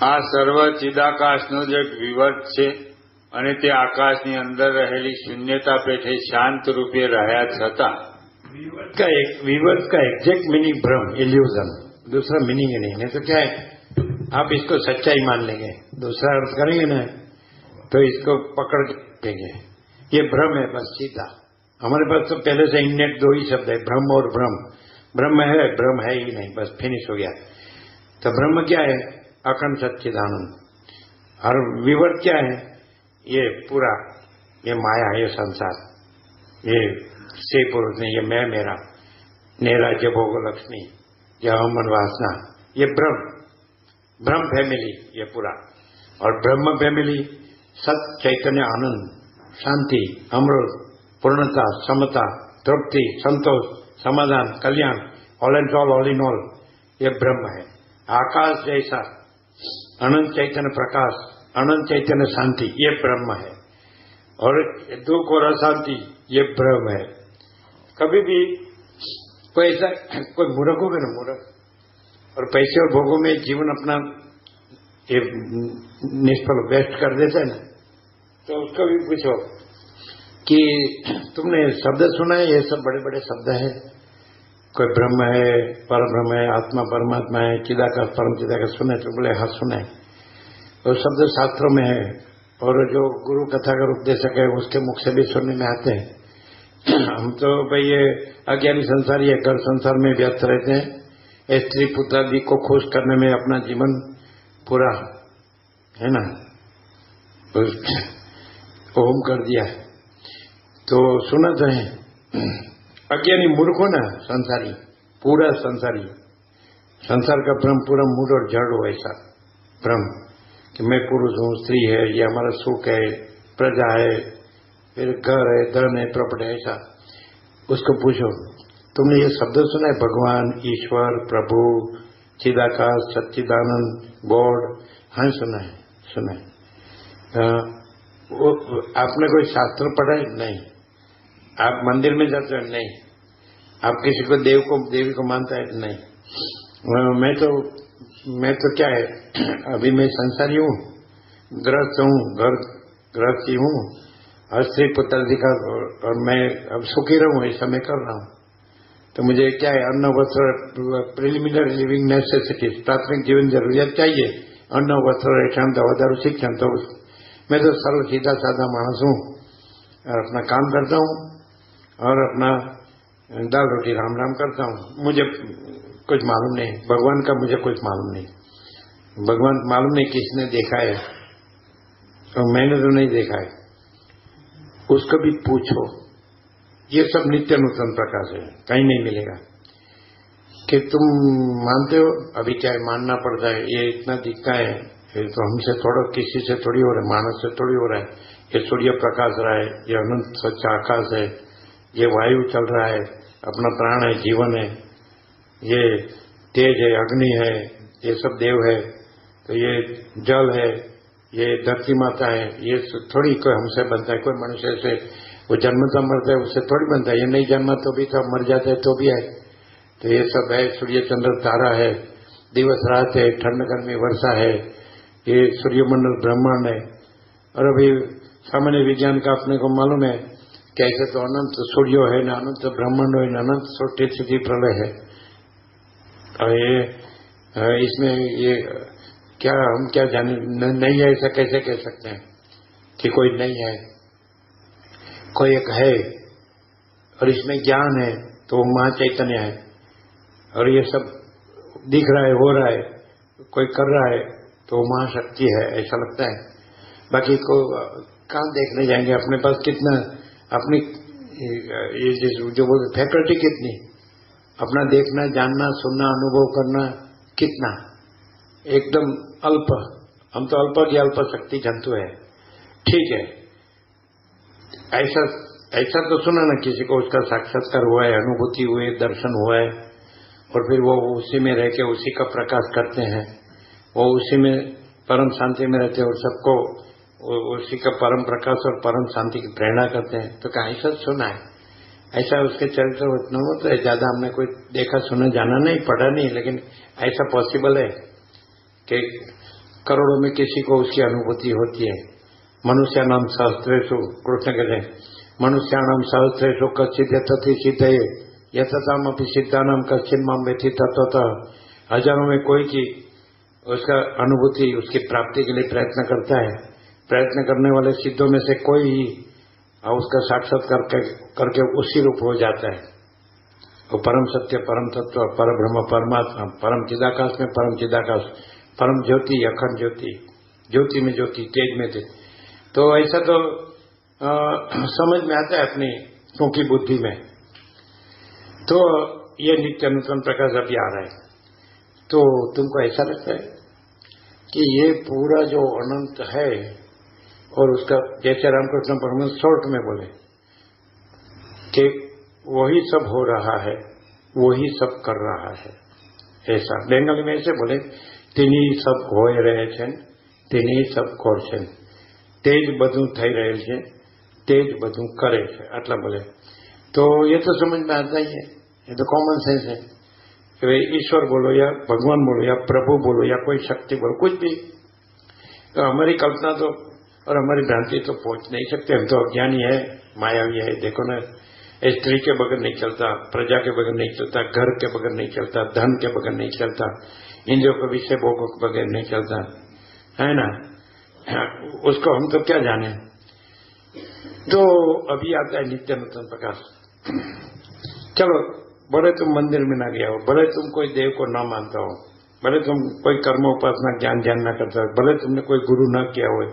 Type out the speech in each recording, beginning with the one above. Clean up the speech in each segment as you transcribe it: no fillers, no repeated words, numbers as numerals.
આ સર્વ ચિદાકાશનો જ એક વિવર્ત છે અને તે આકાશની અંદર રહેલી શૂન્યતા પેઠે શાંત રૂપે રહ્યા છતાં विवर्त का एग्जैक्ट मीनिंग भ्रम, इल्यूजन, दूसरा मीनिंग ही नहीं तो क्या है, आप इसको सच्चाई मान लेंगे, दूसरा अर्थ करेंगे ना तो इसको पकड़ देंगे, ये भ्रम है बस सीधा। हमारे पास तो पहले से इननेट दो ही शब्द है, भ्रम और भ्रम। ब्रह्म है ही नहीं, बस फिनिश हो गया। तो ब्रह्म क्या है? अखंड सच्चिदानंद। और विवर्त क्या है? ये पूरा, ये माया, ये संसार, ये से पुरुष नहीं, ये मैं मेरा, नैराज्य भोग लक्ष्मी, ये अमन वासना, ये ब्रह्म फैमिली, ये पूरा। और ब्रह्म फैमिली सत चैतन्य आनंद, शांति, अमृत, पूर्णता, समता, तृप्ति, संतोष, समाधान, कल्याण, all and all in all, ये ब्रह्म है। आकाश जैसा अनंत चैतन्य प्रकाश, अनंत चैतन्य शांति, ये ब्रह्म है। और दुख और अशांति, ये ब्रह्म है। कभी भी कोई ऐसा कोई मूर्ख होगा ना, मूर्ख, और पैसे और भोगों में जीवन अपना ये निष्फल वेस्ट कर देता है ना, तो उसको भी पूछो कि तुमने शब्द सुना है, ये सब बड़े बड़े शब्द है, कोई ब्रह्म है, पर ब्रह्म है, आत्मा परमात्मा है, चिदाकाश परम चिदाकाश, सुने तो बोले हाँ सुना है। तो शब्द शास्त्रों में है, और जो गुरु कथाकार उपदेशक है उसके मुख से भी सुनने में आते हैं। हम तो भाई ये अज्ञानी संसारी है, घर संसार में व्यस्त रहते हैं, स्त्री पुत्र आदि को खुश करने में अपना जीवन पूरा है ना ओम कर दिया है। तो सुना तो है, अज्ञानी मूर्ख हो ना, संसारी, पूरा संसारी, संसार का भ्रम पूरा मूड और जड़ हो, ऐसा भ्रम कि मैं पुरुष हूं, स्त्री है, ये हमारा सुख है, प्रजा है, फिर घर है, धन है, प्रॉपर्टी है, ऐसा। उसको पूछो तुमने ये शब्द सुना है, भगवान, ईश्वर, प्रभु, चिदाकाश, सच्चिदानंद, गॉड? हाँ सुना है, सुना है। आपने कोई शास्त्र पढ़ा है? नहीं। आप मंदिर में जाते हो? नहीं। आप किसी को देव को देवी को मानता है? नहीं। मैं तो क्या है, अभी मैं संसारी हूँ, गृहस्थ हूँ, घर गृहस्थी हूँ, और स्त्री पुत्र अधिकार, और मैं अब सुखी रहूँ ऐसा मैं कर रहा हूँ। तो मुझे क्या है, अन्न वस्त्र, प्रिलिमिनरी लिविंग नेसेसिटीज, प्राथमिक जीवन जरूरियात चाहिए, अन्न वस्त्र रहठन दवा दारू शिक्षण। तो मैं तो सरल सीधा साधा मानस हूँ, और अपना काम करता हूँ, और अपना दाल रोटी राम राम करता हूँ। मुझे कुछ मालूम नहीं, भगवान का मुझे कुछ मालूम नहीं, भगवान मालूम नहीं किसने देखा है, और मैंने तो नहीं देखा है। उसको भी पूछो, ये सब नित्य नूतन प्रकाश है, कहीं नहीं मिलेगा। कि तुम मानते हो, अभी क्या है, मानना पड़ता है, ये इतना दिखता है, ये तो हमसे थोड़ा, किसी से थोड़ी हो रहा है, मानस से थोड़ी हो रहा है। ये सूर्य प्रकाश रहा है, ये अनंत स्वच्छ आकाश है, ये वायु चल रहा है, अपना प्राण है, जीवन है, ये तेज है, अग्नि है, ये सब देव है, तो ये जल है, ये धरती माता है, ये थोड़ी कोई हमसे बनता है, कोई मनुष्य से वो जन्मता मरता है उससे थोड़ी बनता है, ये नहीं जन्मा तो भी था, मर जाता है तो भी है। तो ये सब है, सूर्य चंद्र तारा है, दिवस रात है, ठंड गर्मी वर्षा है, ये सूर्यमंडल ब्रह्मांड है। और अभी सामान्य विज्ञान का अपने को मालूम है कैसे, तो अनंत सूर्य है ना, अनंत ब्रह्मांड है ना, अनंत सृष्टि स्थिति प्रलय है। और ये इसमें ये क्या, हम क्या जाने, नहीं है ऐसा कैसे कह सकते हैं कि कोई नहीं है, कोई एक है, और इसमें ज्ञान है तो महा चैतन्य है, और ये सब दिख रहा है, हो रहा है, कोई कर रहा है तो महाशक्ति है, ऐसा लगता है। बाकी को कहाँ देखने जाएंगे, अपने पास कितना, अपनी ये जो बोलते फैकल्टी कितनी, अपना देखना, जानना, सुनना, अनुभव करना कितना, एकदम अल्प। हम तो अल्प की अल्प शक्ति जंतु है, ठीक है। ऐसा तो सुना ना, किसी को उसका साक्षात्कार हुआ है, अनुभूति हुई, दर्शन हुआ है, और फिर वो उसी में रह के उसी का प्रकाश करते हैं, वो उसी में परम शांति में रहते हैं, और सबको उसी का परम प्रकाश और परम शांति की प्रेरणा करते हैं। तो कहीं ऐसा सुना है, ऐसा उसके चरित्र उतना होता है, ज्यादा हमने कोई देखा सुना जाना नहीं, पढ़ा नहीं, लेकिन ऐसा पॉसिबल है कि करोड़ों में किसी को उसकी अनुभूति होती है। मनुष्यानाम सहस्रेषु, कृष्ण कहते हैं मनुष्यानाम सहस्रेषु कच्चित यतति सिद्धये यततामपि सिद्धानाम कच्चिन माम व्यथि तत्वतः। हजारों में कोई की उसका अनुभूति, उसकी प्राप्ति के लिए प्रयत्न करता है। प्रयत्न करने वाले सिद्धों में से कोई ही उसका साक्षात्कार करके उसी रूप हो जाता है। वो परम सत्य, परम तत्व, पर ब्रह्म, परमात्मा, परम चिदाकाश में परम चिदाकाश, परम ज्योति, अखंड ज्योति, ज्योति में ज्योति, तेज में तेज। तो ऐसा तो समझ में आता है अपनी क्योंकि बुद्धि में। तो ये नित्य नूतन प्रकाश अभी आ रहा है। तो तुमको ऐसा लगता है कि ये पूरा जो अनंत है और उसका, जैसे रामकृष्ण परमहंस शॉर्ट में बोले कि वही सब हो रहा है, वही सब कर रहा है, ऐसा बेंगली में ऐसे बोले, तिनी सब हो रहे छे, तिनी सब कर छे, तेज बधु थई रहेल छे, तेज बधु करे छे, आटला बोले। तो ये तो समझ में आता ही है, ये तो कॉमन सेंस है कि ईश्वर बोलो या भगवान बोलो या प्रभु बोलो या कोई शक्ति बोलो, कुछ भी। तो हमारी कल्पना तो और हमारी भ्रांति तो पहुंच नहीं सकते। हम तो अज्ञानी है, मायावी है। देखो ना, स्त्री के बगैर नहीं चलता, प्रजा के बगैर नहीं चलता, घर के बगैर नहीं चलता, धन के बगैर नहीं चलता, इंद्रियों के विषय भोगों के बगैर नहीं चलता, है ना। उसको हम तो क्या जाने। तो अभी आता है नित्य नूतन प्रकाश। चलो, भले तुम मंदिर में ना गया हो, भले तुम कोई देव को न मानता हो, भले तुम कोई कर्म उपासना ज्ञान न करता हो, भले तुमने कोई गुरु न किया हो,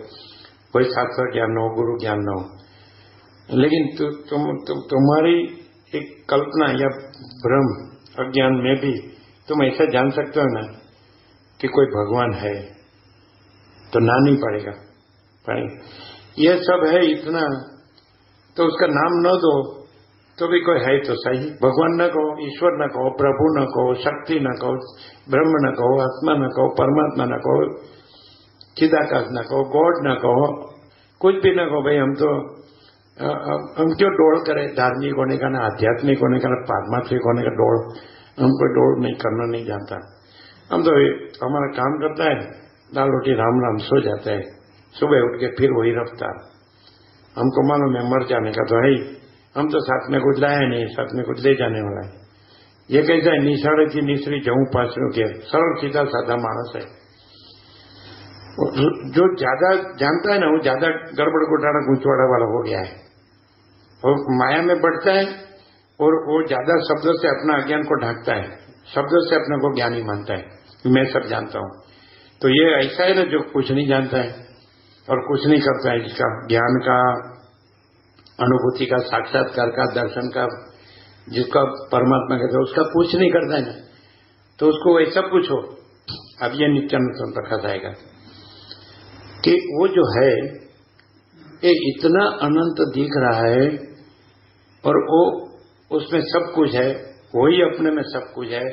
कोई शास्त्र ज्ञान न हो, गुरु ज्ञान न हो, लेकिन तुम्हारी एक कल्पना या भ्रम अज्ञान में भी तुम ऐसा जान सकते हो ना कि कोई भगवान है, तो ना नहीं पड़ेगा। ये सब है इतना, तो उसका नाम न दो तो भी कोई है तो सही। भगवान न कहो, ईश्वर न कहो, प्रभु न कहो, शक्ति न कहो, ब्रह्म न कहो, आत्मा न कहो, परमात्मा न कहो, चिदाकाश न कहो, गॉड न कहो, कुछ भी न कहो। भाई हम क्यों डोल करें धार्मिक होने का, ना आध्यात्मिक होने का, ना पारमार्थिक होने का डोल। हमको डोल नहीं करना नहीं जानता। हम तो हमारा काम करता है, दाल रोटी राम राम, सो जाता है, सुबह उठ के फिर वही रफ्तार। हमको मालूम है मर जाने का तो है ही, हम तो साथ में कुछ लाया नहीं, साथ में कुछ ले जाने वाला है। ये कैसा है, निशाड़े थी निसरी जऊ पाछू के, सरल सीधा साधा मानस है। जो ज्यादा जानता है ना, वो ज्यादा गड़बड़ घोटाला गूंचवाड़ा वाला हो गया है, और माया में बढ़ता है, और वो ज्यादा शब्दों से अपना अज्ञान को ढांकता है, शब्दों से अपने को ज्ञानी मानता है, मैं सब जानता हूं। तो ये ऐसा है ना जो कुछ नहीं जानता है और कुछ नहीं करता है, जिसका ज्ञान का, अनुभूति का, साक्षात्कार का, दर्शन का, जिसका परमात्मा कहते हैं, उसका कुछ नहीं करता है ना। तो उसको ऐसा पूछो, अब ये नित्यानूतन प्रकाश आएगा कि वो जो है ये इतना अनंत दिख रहा है, और वो उसमें सब कुछ है, वही अपने में सब कुछ है।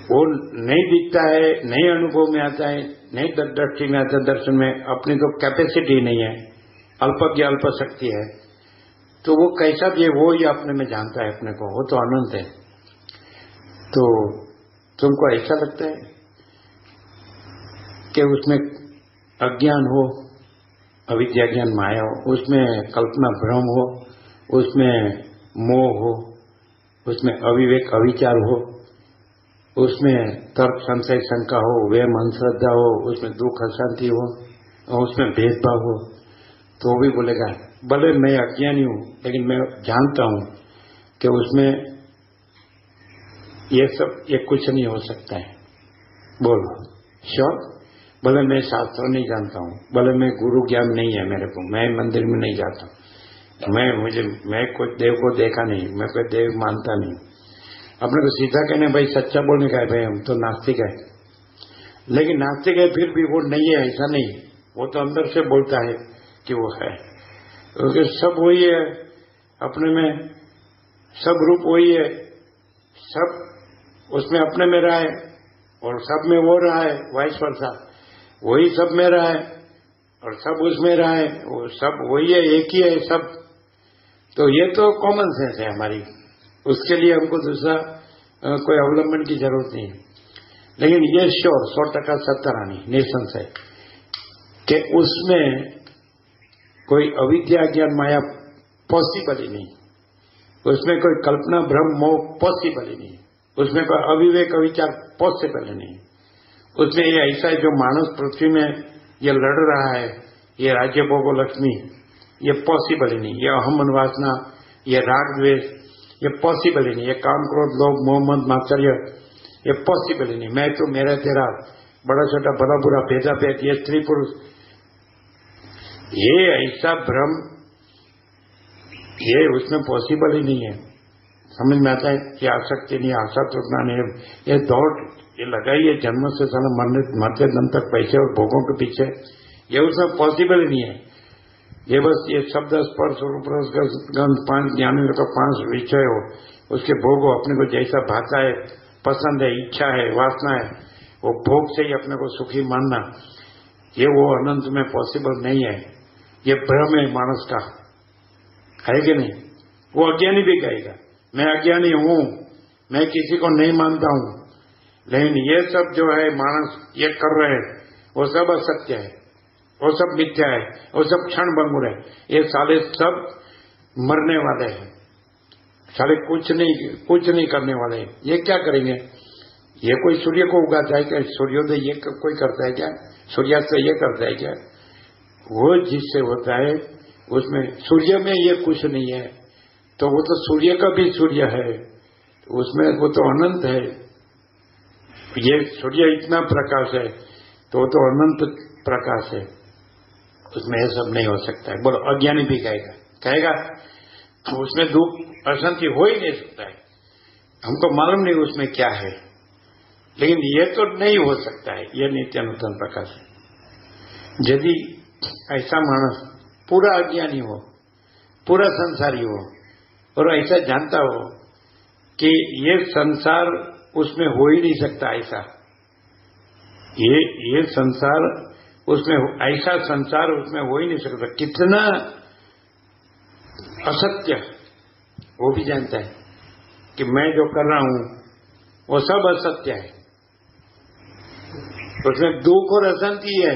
वो नहीं दिखता है, नहीं अनुभव में आता है, नहीं दृष्टि में आता है, दर्शन में अपनी तो कैपेसिटी नहीं है, अल्पज्ञ अल्प शक्ति है। तो वो कैसा भी है, वो ही अपने में जानता है अपने को, वो तो अनंत है। तो तुमको ऐसा लगता है कि उसमें अज्ञान हो, अविद्या ज्ञान माया हो, उसमें कल्पना भ्रम हो, उसमें मोह हो, उसमें अविवेक अविचार हो, उसमें तर्क संशय शंका हो, वहम अंधश्रद्धा हो, उसमें दुख अशांति हो, और उसमें भेदभाव हो, तो वो भी बोलेगा भले मैं अज्ञानी हूं, लेकिन मैं जानता हूं कि उसमें ये कुछ नहीं हो सकता है। बोलो श्योर? भले मैं शास्त्र नहीं जानता हूं, भले मैं गुरु ज्ञान नहीं है मेरे को, मैं मंदिर में नहीं जाता, मैं कोई देव को देखा नहीं, मैं कोई देव मानता नहीं। अपने को सीधा कहने भाई सच्चा बोलने का है, भाई हम तो नास्तिक है। लेकिन नास्तिक है फिर भी वो नहीं है, ऐसा नहीं, वो तो अंदर से बोलता है कि वो है, क्योंकि सब वही है, अपने में सब रूप वही है, सब उसमें अपने में रहा है और सब में वो रहा है, वाइस वर्सा, वही सब में रहा है और सब उसमें रहा है, वो सब वही है, एक ही है सब। तो ये तो कॉमन सेंस है हमारी, उसके लिए हमको दूसरा कोई अवलंबन की जरूरत नहीं है। लेकिन ये श्योर 100% सत्तरानी निसंशय कि उसमें कोई अविद्या ज्ञान माया पॉसिबल ही नहीं, उसमें कोई कल्पना भ्रम मोह पॉसिबल ही नहीं, उसमें कोई अविवेक अविचार पॉसिबल ही नहीं। उसमें ये ऐसा है जो मानस पृथ्वी में ये लड़ रहा है, ये राज्य भोगो लक्ष्मी, ये पॉसिबल ही नहीं। ये अहम वासना, ये राग द्वेष, ये पॉसिबल ही नहीं। ये काम क्रोध लोभ मोह मद मात्सर्य, ये पॉसिबल ही नहीं। मैं तो मेरा तेरा, बड़ा छोटा भला बुरा भेदा भेद, ये स्त्री पुरुष, ये ऐसा भ्रम, ये उसमें पॉसिबल ही नहीं है। समझ में आता है कि आसक्ति नहीं, आशा तुटना नहीं, ये दौड़ ये लगाई है जन्म से साला मरते दम तक पैसे और भोगों के पीछे, ये उसमें पॉसिबल ही नहीं है। ये बस ये शब्द स्पर्श रूप रस गंध 5 ज्ञानेंद्र का 5 विषय हो, उसके भोग हो, अपने को जैसा भाता है, पसंद है, इच्छा है, वासना है, वो भोग से ही अपने को सुखी मानना, ये वो अनंत में पॉसिबल नहीं है। ये भ्रम है मानस का, है कि नहीं? वो अज्ञानी भी कहेगा मैं अज्ञानी हूं, मैं किसी को नहीं मानता हूं, लेकिन ये सब जो है मानस ये कर रहे हैं वो सब असत्य है, वो सब मिथ्या है, वो सब क्षण भंगुर है, ये साले सब मरने वाले हैं, साले कुछ नहीं करने वाले हैं। ये क्या करेंगे? ये कोई सूर्य को उगाता है क्या? सूर्योदय ये कोई करता है क्या? सूर्यास्त ये करता है क्या? वो जिससे होता है उसमें सूर्य में ये कुछ नहीं है, तो वो तो सूर्य का भी सूर्य है, उसमें वो तो अनंत है। ये सूर्य इतना प्रकाश है तो वो तो अनंत प्रकाश है, उसमें ये सब नहीं हो सकता है। बोलो अज्ञानी भी कहेगा उसमें दुख अशांति हो ही नहीं सकता है, हमको मालूम नहीं उसमें क्या है, लेकिन ये तो नहीं हो सकता है, ये नित्य नूतन प्रकाश है। यदि ऐसा मानस पूरा अज्ञानी हो, पूरा संसारी हो और ऐसा जानता हो कि ये संसार उसमें हो ही नहीं सकता, ऐसा ये संसार उसमें ऐसा संसार उसमें हो ही नहीं सकता, कितना असत्य वो भी जानता है कि मैं जो कर रहा हूं वो सब असत्य है, उसमें दुख और अशांति है,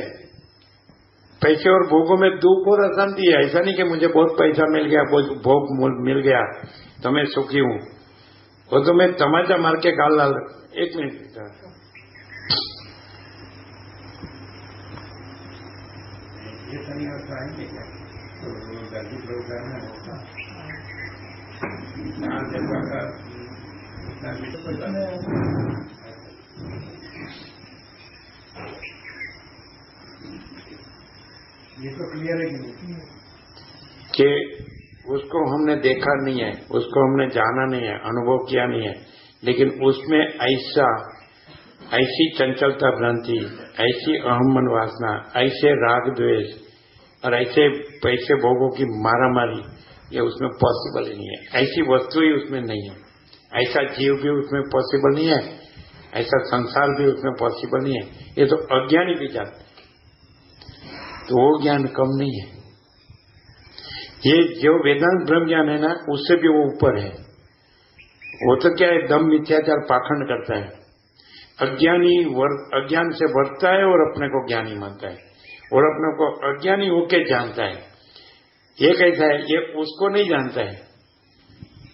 पैसे और भोगों में दुख और अशांति है। ऐसा नहीं कि मुझे बहुत पैसा मिल गया, बहुत भोग मिल गया तो मैं सुखी हूं, वो तो मैं तमाचा मार के गाल डाल। एक मिनट, ये सही अवस्था आएंगे क्या? तो गर्दी प्रोग्राम में होगा ये तो क्लियर है कि उसको हमने देखा नहीं है, उसको हमने जाना नहीं है, अनुभव किया नहीं है, लेकिन उसमें ऐसी चंचलता भ्रांति, ऐसी अहम मन वासना, ऐसे राग द्वेष और ऐसे पैसे भोगों की मारामारी, ये उसमें पॉसिबल ही नहीं है। ऐसी वस्तु ही उसमें नहीं है, ऐसा जीव भी उसमें पॉसिबल नहीं है, ऐसा संसार भी उसमें पॉसिबल नहीं है। ये तो अज्ञानी भी जानते, तो वो ज्ञान कम नहीं है। ये जो वेदांत ब्रह्म ज्ञान है ना, उससे भी वो ऊपर है। वो तो क्या है, दम मिथ्याचार पाखंड करता है, अज्ञान से वर्तता है और अपने को ज्ञानी मानता है और अपने को अज्ञानी होके जानता है। ये कैसा है, ये उसको नहीं जानता है,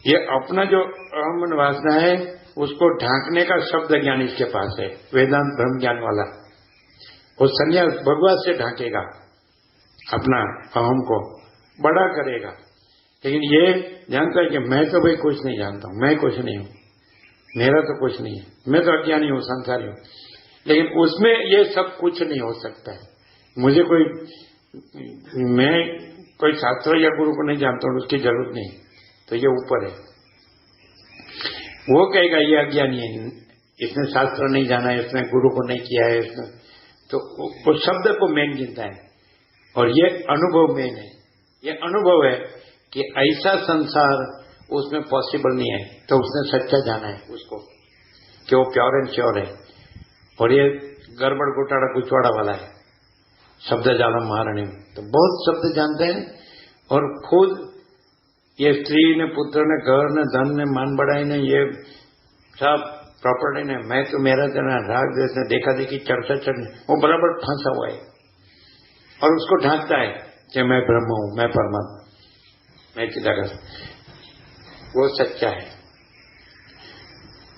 ये अपना जो अहम वासना है उसको ढांकने का शब्द ज्ञान इसके पास है। वेदांत ब्रह्म ज्ञान वाला वो संन्यास भगवत से ढांकेगा, अपना अहम को बड़ा करेगा, लेकिन ये जानता है कि मैं तो भाई कुछ नहीं जानता हूं, मैं कुछ नहीं हूं, मेरा तो कुछ नहीं है, मैं तो अज्ञानी हूं, संसारी हूं। लेकिन उसमें ये सब कुछ नहीं हो सकता है। मुझे मैं कोई शास्त्र या गुरु को नहीं जानता हूं, उसकी जरूरत नहीं, तो ये ऊपर है। वो कहेगा ये अज्ञानी है, इसने शास्त्र नहीं जाना है, इसने गुरु को नहीं किया है, इसने तो वो शब्द को मेन गिनता है और ये अनुभव मेन है। ये अनुभव है कि ऐसा संसार उसमें पॉसिबल नहीं है, तो उसने सच्चा जाना है उसको कि वो प्योर एंड श्योर है। और ये गड़बड़ घोटाला गुचवाड़ा वाला है, शब्द जालम महाराणी, तो बहुत शब्द जानते हैं और खुद ये स्त्री ने, पुत्र ने, घर ने, धन ने, मान बढ़ाई ने, ये सब प्रॉपर्टी ने, मैं तो मेरा जना राग देश ने देखा देखी चर्चा चढ़ने, वो बराबर फंसा हुआ है और उसको ढांकता है कि मैं ब्रह्म हूं, मैं परमात्मा, मैं चिदाकाश। वो सच्चा है,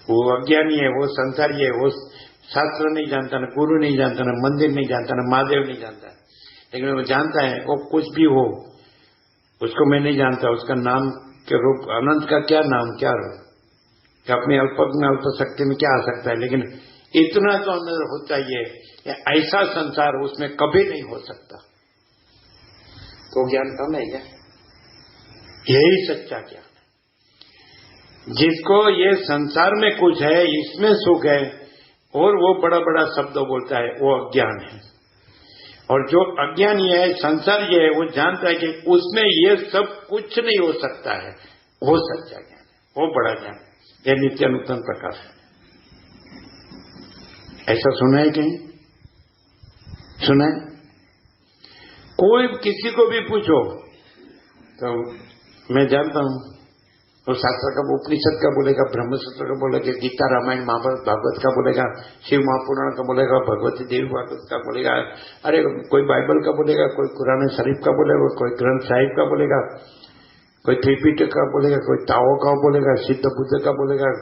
वो अज्ञानी है, वो संसारी है, वो शास्त्र नहीं जानता, न गुरु नहीं जानता, न मंदिर नहीं जानता, न महादेव नहीं जानता, लेकिन वो जानता है वो कुछ भी हो, उसको मैं नहीं जानता, उसका नाम के रूप अनंत का क्या नाम क्या रूप, कि अपनी अल्प शक्ति में क्या आ सकता है, लेकिन इतना तो अंदर होता ही है, ऐसा संसार उसमें कभी नहीं हो सकता। तो ज्ञान कम है क्या? यही सच्चा ज्ञान है। जिसको ये संसार में कुछ है, इसमें सुख है, और वो बड़ा बड़ा शब्द बोलता है, वो अज्ञान है। और जो अज्ञानी है, संसारी है, वो जानता है कि उसमें ये सब कुछ नहीं हो सकता है, वो सच्चा ज्ञान है, वो बड़ा ज्ञान है। ये नित्य नूतन प्रकाश है। ऐसा सुना है कहीं? सुना है? कोई किसी को भी पूछो तो मैं जानता हूं, वो शास्त्र का उपनिषद का बोलेगा, ब्रह्मसूत्र का बोलेगा, गीता रामायण महाभारत भागवत का बोलेगा, शिव महापुराण का बोलेगा, भगवती देवी भागवत का बोलेगा, अरे कोई बाइबल का बोलेगा, कोई कुरान शरीफ का बोलेगा, कोई ग्रंथ साहिब का बोलेगा, कोई त्रिपिटक का बोलेगा, कोई ताओ का बोलेगा, सिद्ध बुद्ध का बोलेगा,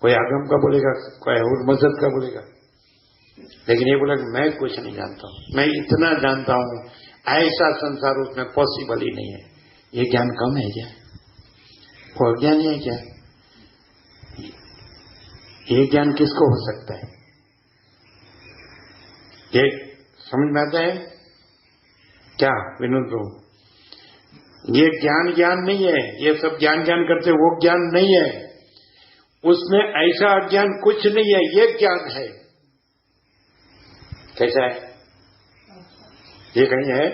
कोई आगम का बोलेगा, कोई और मजहब का बोलेगा, लेकिन ये बोला मैं कुछ नहीं जानता हूं, मैं इतना जानता हूं, ऐसा संसार उसमें पॉसिबल ही नहीं है। ये ज्ञान कम है क्या? वो अज्ञान है क्या? ये ज्ञान किसको हो सकता है? ये समझ में आता है क्या विनोद प्रभु? ये ज्ञान नहीं है, ये सब ज्ञान करते, वो ज्ञान नहीं है, उसमें ऐसा अज्ञान कुछ नहीं है, ये ज्ञान है। कैसा है? ये कहीं है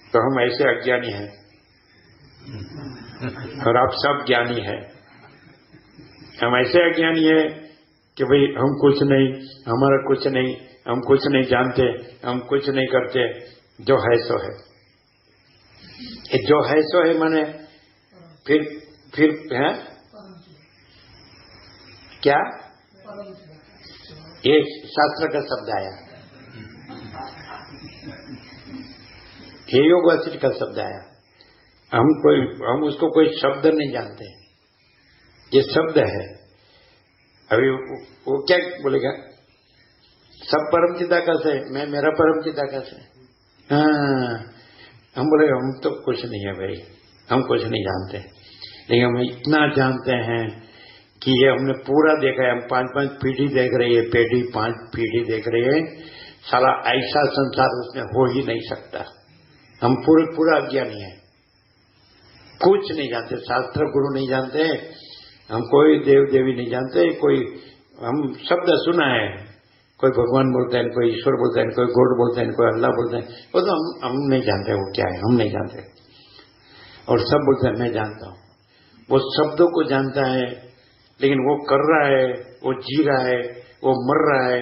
तो हम ऐसे अज्ञानी हैं और आप सब ज्ञानी हैं। हम ऐसे अज्ञानी हैं कि भाई हम कुछ नहीं, हमारा कुछ नहीं, हम कुछ नहीं जानते, हम कुछ नहीं करते, जो है सो है। जो है सो है माने फिर है क्या? ये शास्त्र का शब्द आया, हे योग वासिष्ठ का शब्द आया। हम उसको कोई शब्द नहीं जानते, ये शब्द है। अभी वो क्या बोलेगा? सब परम चिदाकाश है, मैं मेरा परम चिदाकाश है। हाँ, हम बोलेगा हम तो कुछ नहीं है भाई, हम कुछ नहीं जानते, लेकिन हम इतना जानते हैं कि ये हमने पूरा देखा है। हम 5 पीढ़ी देख रहे हैं, पेढ़ी 5 पीढ़ी देख रहे हैं, साला ऐसा संसार उसमें हो ही नहीं सकता। हम पूरा अज्ञानी है, कुछ नहीं जानते, शास्त्र गुरु नहीं जानते, हम कोई देव देवी नहीं जानते, कोई हम शब्द सुना है, कोई भगवान बोलते हैं, कोई ईश्वर बोलते हैं, कोई गॉड बोलते हैं, कोई अल्लाह बोलते हैं, वो तो हम नहीं जानते वो क्या है, हम नहीं जानते। और सब बोलते हैं मैं जानता हूं। वो शब्दों को जानता है, लेकिन वो कर रहा है, वो जी रहा है, वो मर रहा है,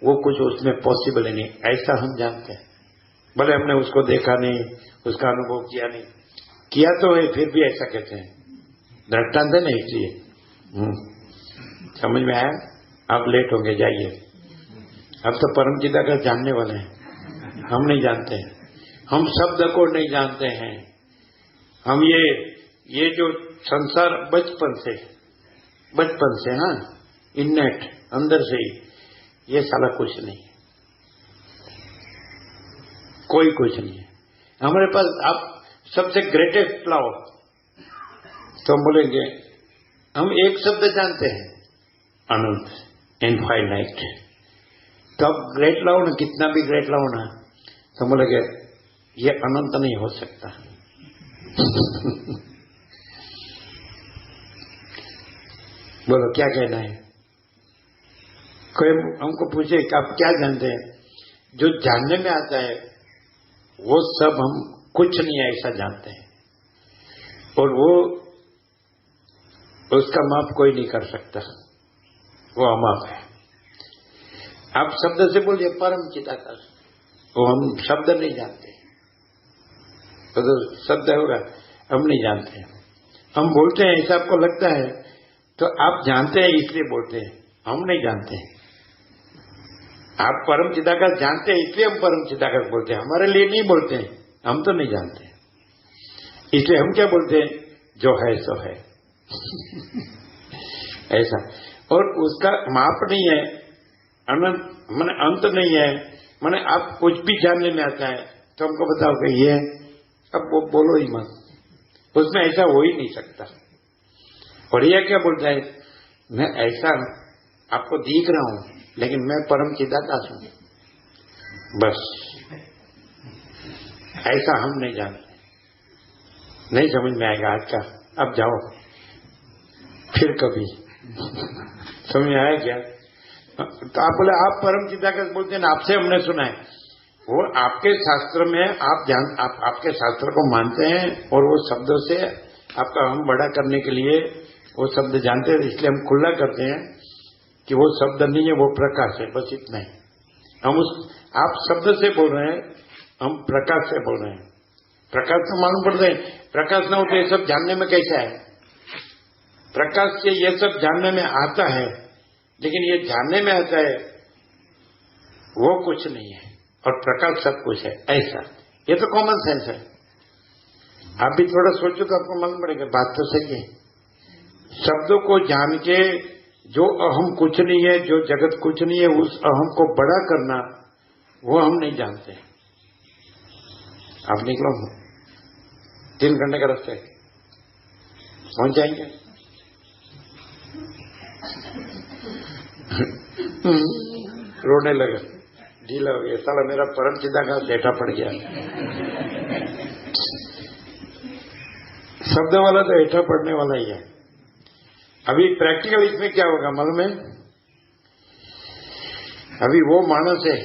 वो कुछ उसमें पॉसिबल ही नहीं, ऐसा हम जानते हैं। भले हमने उसको देखा नहीं, उसका अनुभव किया नहीं, किया तो है, फिर भी ऐसा कहते हैं, दृष्टांत है ना, इसलिए समझ में आया? आप लेट होंगे, जाइए। अब तो परम चिदाकाश जानने वाले हैं, हम नहीं जानते हैं, हम शब्द को नहीं जानते हैं। हम ये जो संसार बचपन से हाँ इन्नेट अंदर से ही, ये साला कुछ नहीं है, कोई कुछ नहीं है हमारे पास। आप सबसे ग्रेटेस्ट फ्लावर तो हम बोलेंगे, हम एक शब्द जानते हैं, अनंत, इनफाइनाइट। तो अब ग्रेट लाओ ना, कितना भी ग्रेट लाओ ना, तो बोलेंगे ये अनंत नहीं हो सकता। बोलो क्या कहना है? कोई हमको पूछे कि आप क्या जानते हैं? जो जानने में आता है वो सब हम कुछ नहीं है ऐसा जानते हैं, और वो उसका माप कोई नहीं कर सकता, वो अमाप है। आप शब्द से बोलिए परम चिदाकाश, वो हम शब्द नहीं जानते, तो शब्द होगा, हम नहीं जानते। हम बोलते हैं ऐसा आपको लगता है, तो आप जानते हैं इसलिए बोलते हैं, हम नहीं जानते। आप परम चिदाकाश जानते हैं इसलिए हम परम चिदाकाश बोलते हैं, हमारे लिए नहीं बोलते हैं, हम तो नहीं जानते। इसलिए हम क्या बोलते हैं, जो है सो है। ऐसा। और उसका माप नहीं है, अनंत माने अंत नहीं है। माने आप कुछ भी जानने में आता है तो हमको बताओ कि ये, अब वो बोलो ही मत, उसमें ऐसा हो ही नहीं सकता। और यह क्या बोलता है, मैं ऐसा आपको दिख रहा हूं लेकिन मैं परम चिदाकाश हूं, बस। ऐसा हम नहीं जानते, नहीं समझ में आएगा आज का। अब जाओ फिर कभी। समझ में आया क्या? तो आप बोले आप परम चिदाकाश बोलते हैं ना, आपसे हमने सुना है। वो आपके शास्त्र में आप आपके शास्त्र को मानते हैं और वो शब्दों से आपका हम बड़ा करने के लिए वो शब्द जानते हैं, इसलिए हम खुला करते हैं कि वो शब्द नहीं है, वो प्रकाश है, बस इतना ही। हम आप शब्द से बोल रहे हैं, हम प्रकाश से बोल रहे हैं। प्रकाश तो मालूम पड़ता है, प्रकाश ना हो तो ये सब जानने में कैसा है? प्रकाश से ये सब जानने में आता है, लेकिन ये जानने में आता है वो कुछ नहीं है और प्रकाश सब कुछ है, ऐसा। ये तो कॉमन सेंस है। आप भी थोड़ा सोचो तो आपको मालूम पड़ेगा, बात तो सही है। शब्दों को जान के जो अहम कुछ नहीं है, जो जगत कुछ नहीं है, उस अहम को बड़ा करना वो हम नहीं जानते। आप निकलो 3 घंटे का रास्ता है, पहुंच जाएंगे। रोने लगा, ढीला हो गया, साला मेरा परम चिदाकाश लेटा पड़ गया। शब्द वाला तो ऐठा पड़ने वाला ही है। अभी प्रैक्टिकल इसमें क्या होगा मालूम है? अभी वो मानस है,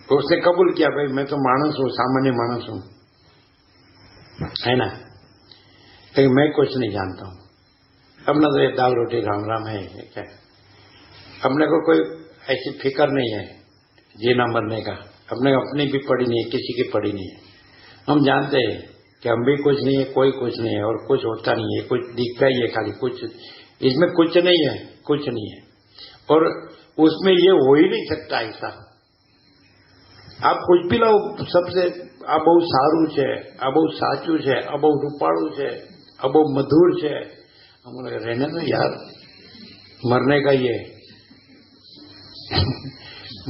तो उसने कबूल किया, भाई मैं तो मानस हूं, सामान्य मानस हूं, है ना, लेकिन मैं कुछ नहीं जानता हूं। अपना तो ये दाल रोटी राम राम है क्या? अपने को कोई ऐसी फिक्र नहीं है जीना मरने का, अपने अपनी भी पड़ी नहीं है, किसी की पड़ी नहीं है। हम जानते हैं कि हम भी कुछ नहीं है, कोई कुछ नहीं है और कुछ होता नहीं है, कुछ दिखता ही है खाली, कुछ इसमें कुछ नहीं है, कुछ नहीं है। और उसमें ये हो ही नहीं सकता ऐसा। आप कुछ भी लाओ, सबसे आ बहु सारू है, आ बहु साचू है, आ बहु रूपाड़ू है, आ बहु मधुर है, हम रहने दो यार, मरने का ही है।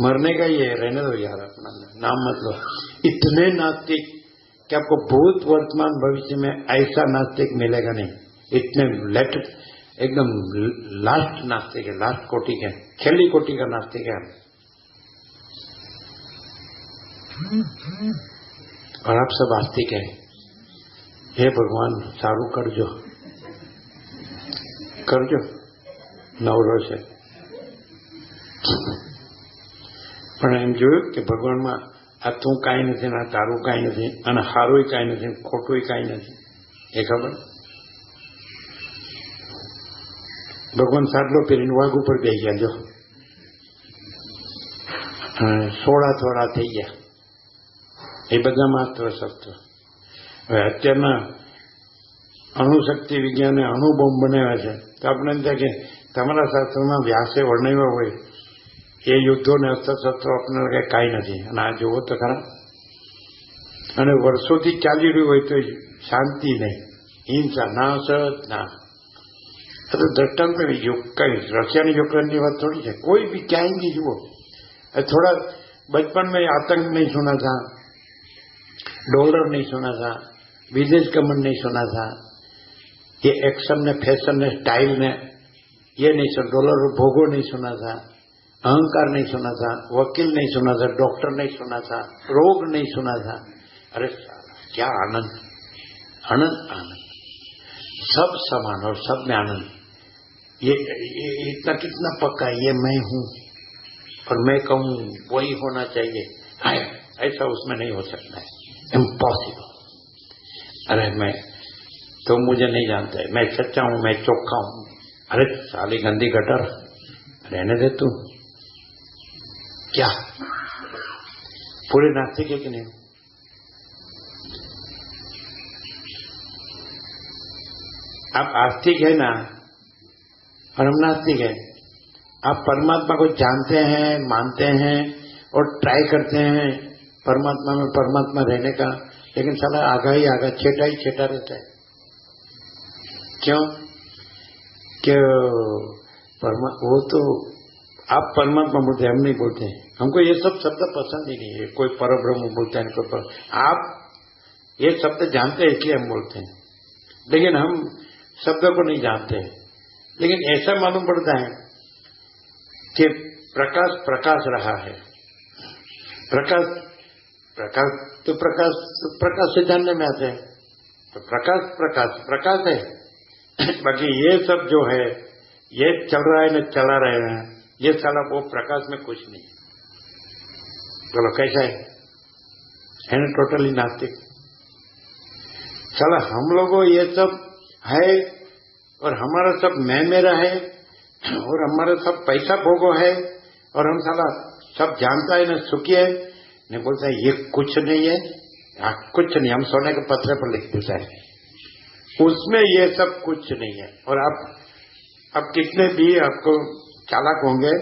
मरने का ही है, रहने दो यार, अपना नाम मत लो। इतने नास्तिक कि आपको भूत वर्तमान भविष्य में ऐसा नास्तिक मिलेगा नहीं। इतने एकदम लास्ट नास्तिक है, लास्ट कोटि के, छेली कोटि का नास्तिक है। और आप सब आस्तिक है। हे भगवान सारू करजो, करजो नवरो છે। પણ એમ જોયું કે ભગવાનમાં આ તું કાંઈ નથી ને આ તારું કાંઈ નથી અને હારુંય કાંઈ નથી ખોટુંય કાંઈ નથી, એ ખબર? ભગવાન સાટલો પહેરીને વાઘ ઉપર બેસી ગયા, જો સોળા થોડા થઈ ગયા, એ બધા માત્ર શસ્ત્ર। હવે અત્યારના અણુશક્તિ વિજ્ઞાને અણુબોમ્બ બનાવ્યા છે, તો આપણે એમ થાય કે તમારા શાસ્ત્રમાં વ્યાસે વર્ણવ્યા હોય એ યુદ્ધો ને અસ્ત્ર-શસ્ત્રો આપણને કાંઈ નથી, અને આ જુઓ તો ખરા। અને વર્ષોથી ચાલી રહ્યું હોય તો શાંતિ નહીં, હિંસા ના સત ના। तो दृष्टांत में रशिया ने यूक्रेन की बात थोड़ी है, कोई भी कहीं भी जुओ। थोड़ा बचपन में आतंक नहीं सुना था, डॉलर नहीं सुना था, विदेश गमन नहीं सुना था, ये एक्शन ने फैशन ने स्टाइल ने ये नहीं सुना, डॉलर भोगो नहीं सुना था, अहंकार नहीं सुना था, वकील नहीं सुना था, डॉक्टर नहीं सुना था, रोग नहीं सुना था। अरे क्या आनंद, आनंद आनंद, सब समान और सब में आनंद। ये इतना कितना पक्का है, ये मैं हूं और मैं कहूं वही होना चाहिए, ऐसा उसमें नहीं हो सकता है, इम्पॉसिबल। अरे मैं तो मुझे नहीं जानता है, मैं सच्चा हूं, मैं चोखा हूं। अरे साली गंदी गटर, रहने दे तू। क्या पूरे नास्तिक है कि नहीं? आप आस्तिक है ना, और हम नास्तिक हैं। आप परमात्मा को जानते हैं, मानते हैं और ट्राई करते हैं परमात्मा में परमात्मा रहने का, लेकिन साला आगा ही आगा, छेटा ही छेटा रहता है। क्यों? कि वो तो आप परमात्मा बोलते हैं, हम नहीं बोलते हैं। हमको ये सब शब्द पसंद ही नहीं है। कोई परब्रह्म बोलता है, कोई आप ये शब्द जानते हैं इसलिए हम बोलते हैं, लेकिन हम शब्द को नहीं जानते हैं। लेकिन ऐसा मालूम पड़ता है कि प्रकाश प्रकाश रहा है। प्रकाश प्रकाश तो प्रकाश से जानने में आते हैं, तो प्रकाश प्रकाश प्रकाश है। बाकी ये सब जो है, ये चल रहा है न चला रहे हैं, ये साला वो प्रकाश में कुछ नहीं है। बोलो कैसा है ना? टोटली नास्तिक। साला हम लोगों ये सब है और हमारा सब मैं मेरा है और हमारा सब पैसा भोगो है और हम साला सब जानता है ना, सुखी है नहीं बोलता है ये कुछ नहीं है। कुछ नहीं, हम सोने के पत्थर पर लिख देता है, उसमें ये सब कुछ नहीं है। और आप कितने भी आपको चालाक होंगे,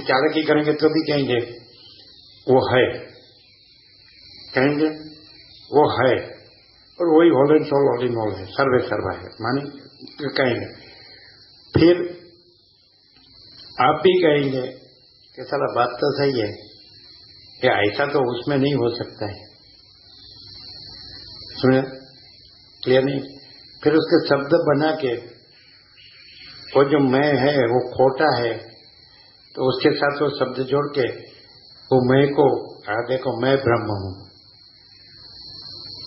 चालाकी करेंगे तो भी कहेंगे वो है, कहेंगे वो है, और वही whole and sole all in all है, सर्वे सर्वा है, माने कहेंगे। फिर आप भी कहेंगे कि साला बात तो सही है, ये ऐसा तो उसमें नहीं हो सकता है। सुने? क्लियर नहीं? फिर उसके शब्द बना के वो जो मैं है वो खोटा है, तो उसके साथ वो शब्द जोड़ के वो मैं को देखो मैं ब्रह्म हूं,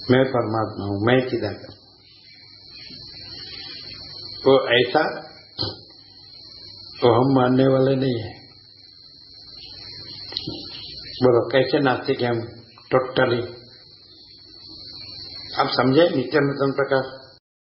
मैं परमात्मा हूं, मैं चिदाकार। तो ऐसा तो हम मानने वाले नहीं है। बोलो कैसे नास्तिक हैं हम? टोटली। आप समझे नित्यानंद प्रकाश?